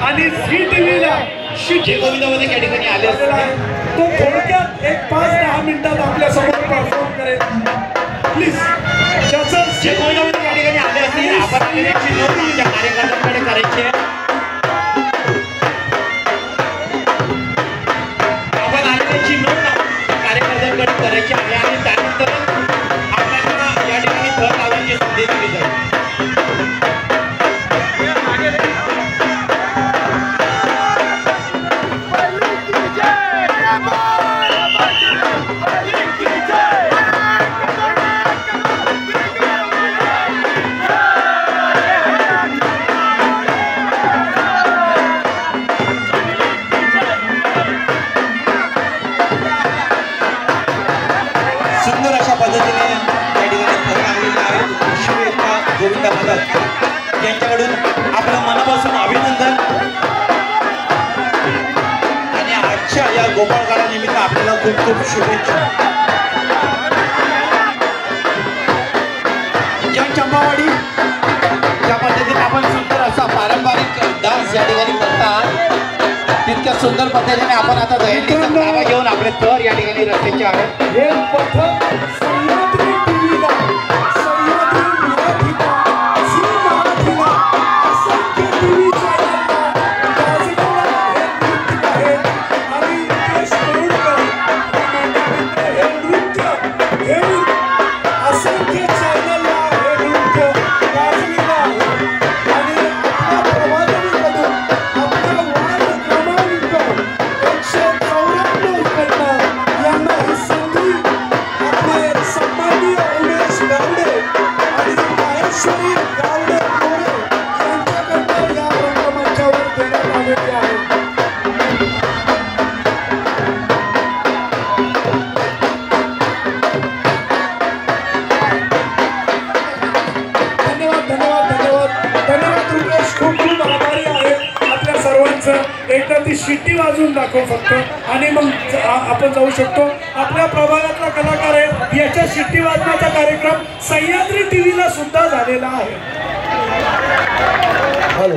आणि झी टीव्हीला जे गोविंदामध्ये त्या ठिकाणी आले असतील तो थोडक्यात एक 5-10 मिनिटात आपल्या समोर परफॉर्म करेल प्लीज. ज्याचं जे गोविंदामध्ये त्या ठिकाणी आले असतील आपण आलेल्याची नोंद आमच्या कार्यकर्त्यांकडे करायची आहे. आपण आलेल्याची नोंद कार्यकर्त्यांकडे करायची आहे आणि त्यानंतर आपल्याला या ठिकाणी थर लावण्याची संधी दिली जाईल. सुंदर अशा पद्धतीने या ठिकाणी थर लागलेले आहेत. शिवेका गोविंदा भगत यांच्याकडून आपलं मनापासून अभिनंदन आणि आजच्या या गोपाळकाळानिमित्त आपल्याला खूप खूप शुभेच्छा. जय चंपावाडी ज्या पद्धतीने आपण सुंदर असा पारंपरिक डान्स या ठिकाणी करतात तितक्या सुंदर पद्धतीने आपण आता दहीहंडीचा ताबा घेऊन आपले थर या ठिकाणी रचायचे आहेत. हे पथक सह्याद्री टीव्हीला, सह्याद्री मराठीला, झी मराठीला, असंख्य टीव्ही चॅनलला गाजवणारा हे नृत्य आहे. आणि नितेश देऊळकर हे नृत्य घेऊन असंख्य चॅनलला हे नृत्य गाजविलं आहे. आणि आपल्या प्रभादेवीकडून आपल्या वार्ड क्रमांक 194 कडनं यांना ही संधी आपले सन्माननीय उमेश गावडे आणि माहेश्वरी गावडे मोरे यांच्याकडनं या रंगमंचावर देण्यात आलेली आहे. धन्यवाद धन्यवाद धन्यवाद धन्यवाद रुपेश. खूप खूप आभारी आहे आपल्या सर्वांचं. एकदा ती शिट्टी वाजवून दाखव फक्त आणि मग आपण जाऊ शकतो. आपल्या प्रभागातला कलाकार आहे. याच्या शिट्टी वाजण्याचा कार्यक्रम सह्याद्री टीव्हीला सुद्धा झालेला आहे. हॅलो.